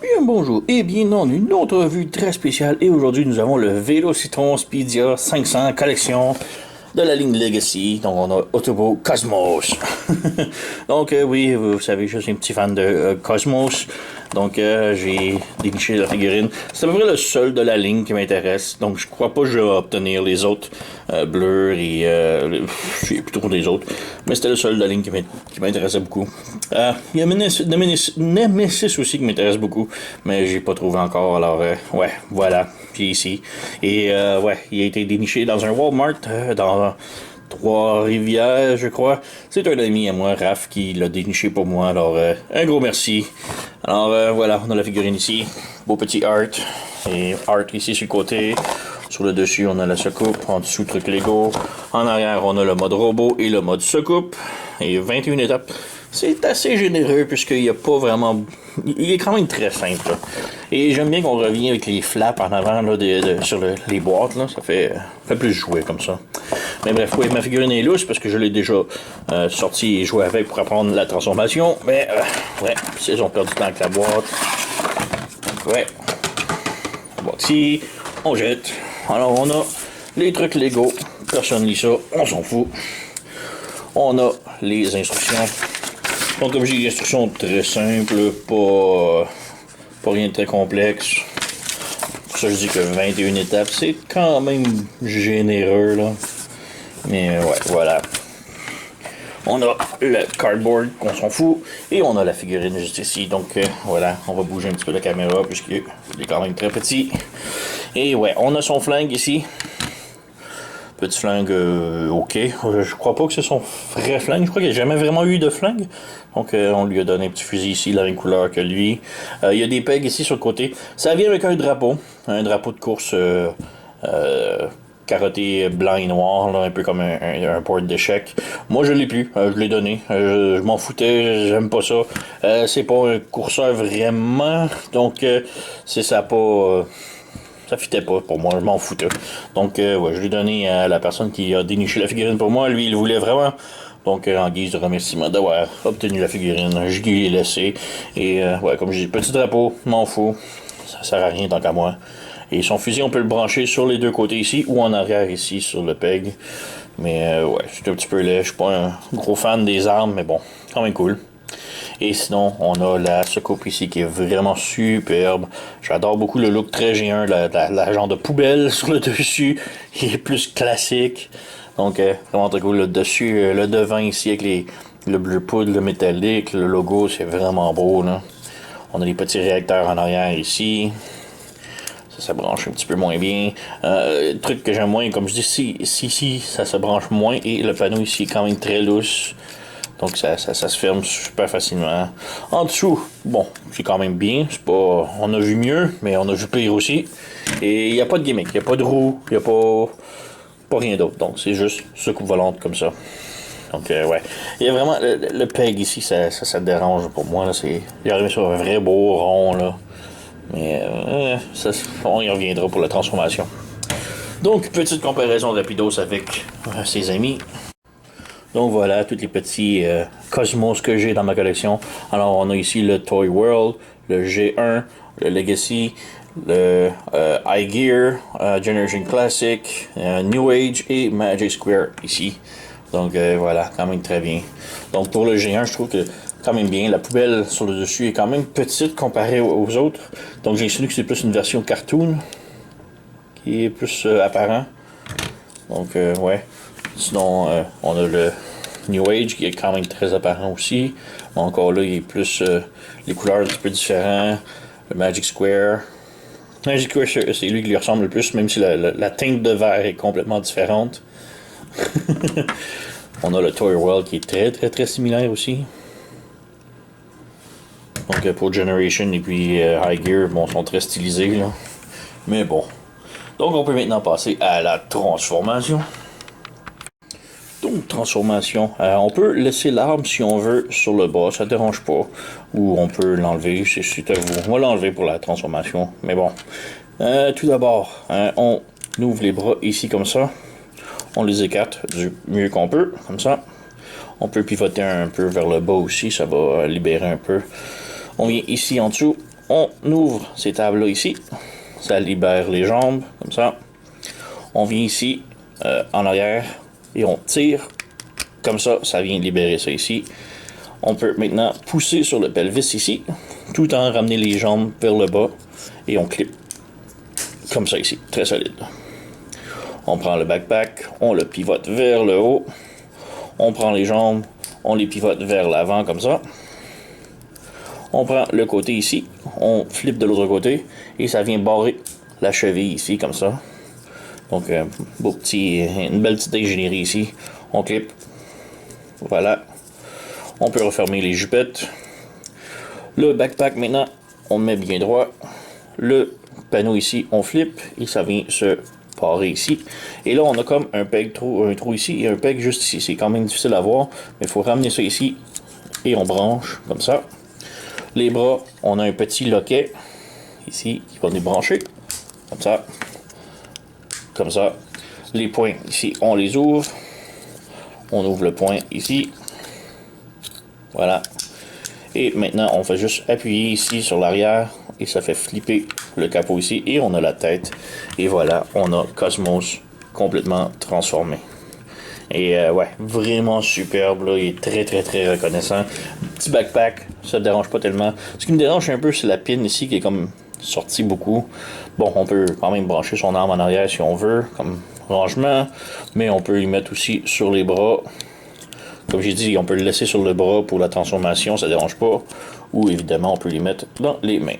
Bien bonjour et bienvenue dans une autre revue très spéciale et aujourd'hui nous avons le Vélocitron Speedia 500 collection de la ligne Legacy, donc on a Autobot Cosmos. Donc oui, vous savez, je suis un petit fan de Cosmos, donc j'ai déniché la figurine. C'est à peu près le seul de la ligne qui m'intéresse, donc je crois pas que je vais obtenir les autres Blur et je sais plus trop des autres, mais c'était le seul de la ligne qui m'intéressait beaucoup. Il y a Nemesis aussi qui m'intéresse beaucoup, mais j'ai pas trouvé encore, alors ouais, voilà, j'ai ici. Et ouais, il a été déniché dans un Walmart dans Trois-Rivières, je crois. C'est un ami à moi, Raph, qui l'a déniché pour moi, alors un gros merci. Alors voilà, on a la figurine ici, beau petit art, et art ici sur le côté. Sur le dessus, on a la secoupe. En dessous, truc Lego. En arrière, on a le mode robot et le mode secoupe. Et 21 étapes. C'est assez généreux puisqu'il n'y a pas vraiment... Il est quand même très simple. Là. Et j'aime bien qu'on revienne avec les flaps en avant là, sur les boîtes. Là. Ça fait plus jouer comme ça. Mais bref, oui, ma figurine est lousse parce que je l'ai déjà sorti et joué avec pour apprendre la transformation. Mais ouais, ils ont perdu du temps avec la boîte. Donc, ouais. Boîte ici. On jette. Alors on a les trucs Lego, personne lit ça, on s'en fout. On a les instructions. Donc comme j'ai des instructions très simples, pas rien de très complexe. Pour ça je dis que 21 étapes, c'est quand même généreux là. Mais ouais, voilà. On a le cardboard qu'on s'en fout et on a la figurine juste ici. Donc voilà, on va bouger un petit peu la caméra puisqu'il est quand même très petit. Et ouais, on a son flingue ici. Petit flingue, ok. Je crois pas que c'est son vrai flingue. Je crois qu'il n'y a jamais vraiment eu de flingue. Donc on lui a donné un petit fusil ici, la même couleur que lui. Il y a des pegs ici sur le côté. Ça vient avec un drapeau de course carotté blanc et noir, là, un peu comme un board d'échecs. Moi, je l'ai plus. Je l'ai donné. Je m'en foutais. J'aime pas ça. C'est pas un courseur vraiment. Donc, c'est ça pas... ça fitait pas pour moi, je m'en foutais. Donc, ouais, je l'ai donné à la personne qui a déniché la figurine pour moi. Lui, il voulait vraiment. Donc, en guise de remerciement d'avoir obtenu la figurine, je lui ai laissé. Et, ouais, comme je dis, petit drapeau, m'en fous. Ça sert à rien tant qu'à moi. Et son fusil, on peut le brancher sur les deux côtés ici ou en arrière ici sur le peg. Mais, ouais, c'est un petit peu laid. Je suis pas un gros fan des armes, mais bon, quand même cool. Et sinon, on a la secoupe ici qui est vraiment superbe. J'adore beaucoup le look très G1, la genre de poubelle sur le dessus, qui est plus classique. Donc, vraiment très cool. Le dessus, le devant ici avec le bleu poudre, le métallique, le logo, c'est vraiment beau. Là. On a les petits réacteurs en arrière ici. Ça branche un petit peu moins bien. Le truc que j'aime moins, comme je dis, si, ça se branche moins et le panneau ici est quand même très lousse. Donc ça se ferme super facilement. En dessous, bon, c'est quand même bien. C'est pas, on a vu mieux, mais on a vu pire aussi. Et il n'y a pas de gimmick, il n'y a pas de roue, il n'y a pas rien d'autre. Donc c'est juste secoupe volante comme ça. Donc ouais. Il y a vraiment le peg ici, ça dérange pour moi. Là, il arrive sur un vrai beau rond là. Mais on y reviendra pour la transformation. Donc petite comparaison rapidos avec ses amis. Donc voilà, tous les petits Cosmos que j'ai dans ma collection. Alors on a ici le Toy World, le G1, le Legacy, le iGear, Generation Classic, New Age et Magic Square ici. Donc voilà, quand même très bien. Donc pour le G1, je trouve que quand même bien. La poubelle sur le dessus est quand même petite comparée aux autres. Donc j'ai insinué que c'est plus une version cartoon qui est plus apparent. Donc ouais. Sinon, on a le New Age qui est quand même très apparent aussi. Mais encore là, il est plus les couleurs un petit peu différentes. Le Magic Square. Magic Square, c'est lui qui lui ressemble le plus, même si la teinte de verre est complètement différente. On a le Toy World qui est très très très similaire aussi. Donc pour Generation et puis High Gear, bon, sont très stylisés là. Mais bon. Donc on peut maintenant passer à la transformation. Donc, transformation. On peut laisser l'arme si on veut sur le bas, ça ne dérange pas. Ou on peut l'enlever, c'est à vous. On va l'enlever pour la transformation. Mais bon. Tout d'abord, on ouvre les bras ici comme ça. On les écarte du mieux qu'on peut, comme ça. On peut pivoter un peu vers le bas aussi, ça va libérer un peu. On vient ici en dessous. on ouvre ces tables-là ici. Ça libère les jambes, comme ça. On vient ici, en arrière, et on tire. Comme ça, ça vient libérer ça ici. On peut maintenant pousser sur le pelvis ici, tout en ramener les jambes vers le bas, et on clip. Comme ça ici, très solide. On prend le backpack, on le pivote vers le haut. On prend les jambes, on les pivote vers l'avant comme ça. On prend le côté ici, on flippe de l'autre côté et ça vient barrer la cheville ici comme ça. Donc une belle petite ingénierie ici. On clip. Voilà. On peut refermer les jupettes. Le backpack maintenant, on le met bien droit. Le panneau ici, on flippe et ça vient se parer ici. Et là, on a comme un trou ici et un peg juste ici. C'est quand même difficile à voir, mais il faut ramener ça ici et on branche comme ça. Les bras, on a un petit loquet ici qui va débrancher comme ça. Comme ça. Les poings ici, on les ouvre. On ouvre le poing ici. Voilà. Et maintenant, on fait juste appuyer ici sur l'arrière et ça fait flipper le capot ici. Et on a la tête. Et voilà, on a Cosmos complètement transformé. Et ouais, vraiment superbe, là. Il est très très très reconnaissant. Petit backpack, ça ne dérange pas tellement. Ce qui me dérange un peu, c'est la pine ici qui est comme sortie beaucoup. Bon, on peut quand même brancher son arme en arrière si on veut, comme rangement. Mais on peut y mettre aussi sur les bras. Comme j'ai dit, on peut le laisser sur le bras pour la transformation, ça ne dérange pas. Ou évidemment, on peut les mettre dans les mains.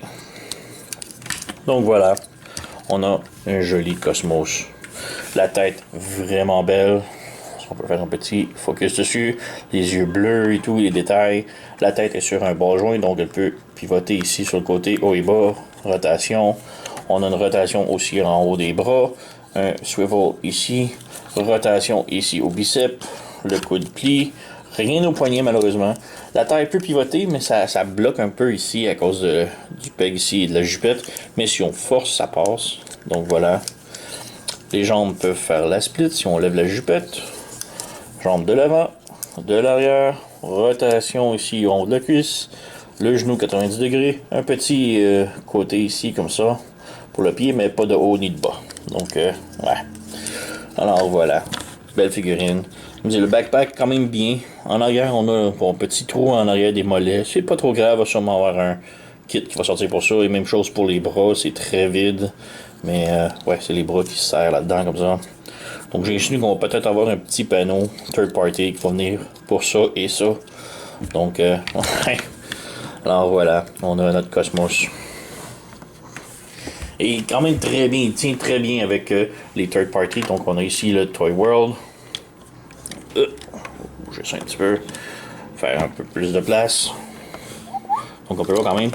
Donc voilà, on a un joli Cosmos. La tête vraiment belle. On peut faire un petit focus dessus. Les yeux bleus et tout, les détails. La tête est sur un bas joint, donc elle peut pivoter ici sur le côté haut et bas. Rotation. On a une rotation aussi en haut des bras. Un swivel ici. Rotation ici au biceps. Le coude plie. Rien au poignet malheureusement. La taille peut pivoter, mais ça bloque un peu ici à cause du peg ici et de la jupette. Mais si on force, ça passe. Donc voilà. Les jambes peuvent faire la split si on lève la jupette. Jambes de l'avant, de l'arrière, rotation ici au haut de la cuisse, le genou 90 degrés, un petit côté ici comme ça pour le pied, mais pas de haut ni de bas. Donc, ouais. Alors voilà, belle figurine. Le backpack quand même bien. En arrière, on a un petit trou en arrière des mollets. C'est pas trop grave, il va sûrement avoir un kit qui va sortir pour ça. Et même chose pour les bras, c'est très vide. Mais ouais, c'est les bras qui se serrent là-dedans comme ça. Donc j'ai insinué qu'on va peut-être avoir un petit panneau third party qui va venir pour ça et ça. Donc alors voilà, on a notre Cosmos. Et quand même très bien, il tient très bien avec les third party. Donc on a ici le Toy World. Bouger ça un petit peu. Faire un peu plus de place. Donc on peut voir quand même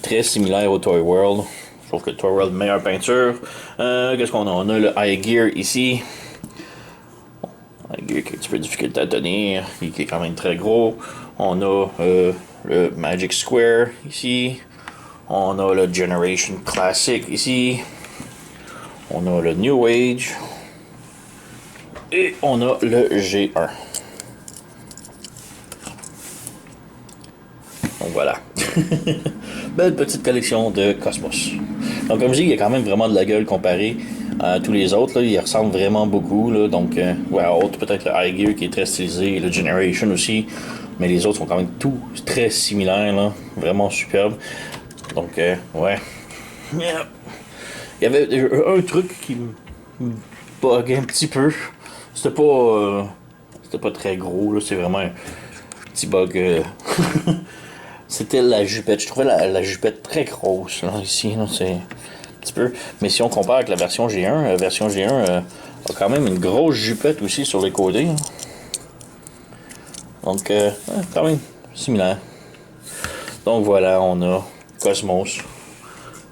très similaire au Toy World. Sauf que le Toy World, meilleure peinture. Qu'est-ce qu'on a? On a le High Gear ici. Qui est un petit peu difficile à tenir, qui est quand même très gros. On a le Magic Square ici. On a le Generation Classic ici. On a le New Age. Et on a le G1. Donc voilà. Belle petite collection de Cosmos. Donc comme je dis, il y a quand même vraiment de la gueule comparé à tous les autres. Là. Ils ressemblent vraiment beaucoup. Là. Donc, ouais, autre peut-être le High Gear qui est très stylisé, le Generation aussi. Mais les autres sont quand même tous très similaires. Là. Vraiment superbes. Donc, ouais. Yeah. Il y avait un truc qui me buguait un petit peu. C'était pas très gros. Là. C'est vraiment un petit bug. C'était la jupette. Je trouvais la jupette très grosse. Là, ici, là, c'est un petit peu. Mais si on compare avec la version G1, la version G1 a quand même une grosse jupette aussi sur les côtés. Hein. Donc, quand même similaire. Donc voilà, on a Cosmos.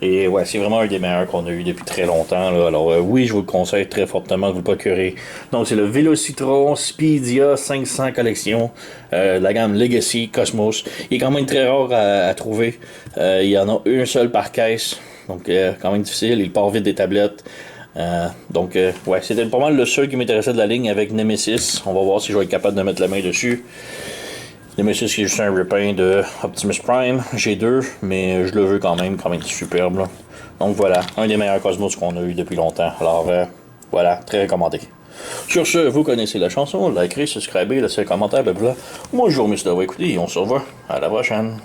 Et ouais, c'est vraiment un des meilleurs qu'on a eu depuis très longtemps. Là. Alors oui, je vous le conseille très fortement de vous le procurer. Donc c'est le Velocitron Speedia 500 collection. La gamme Legacy Cosmos. Il est quand même très rare à trouver. Il y en a un seul par caisse. Donc quand même difficile. Il part vite des tablettes. Donc ouais, c'était pas mal le seul qui m'intéressait de la ligne avec Nemesis. On va voir si je vais être capable de mettre la main dessus. Nemesis qui est juste un repaint de Optimus Prime. J'ai deux, mais je le veux quand même superbe. Là. Donc voilà, un des meilleurs Cosmos qu'on a eu depuis longtemps. Alors voilà, très recommandé. Sur ce, vous connaissez la chanson, likez, subscribez, laissez un commentaire, blablabla. Moi je vous remercie d'avoir écouté et on se revoit à la prochaine.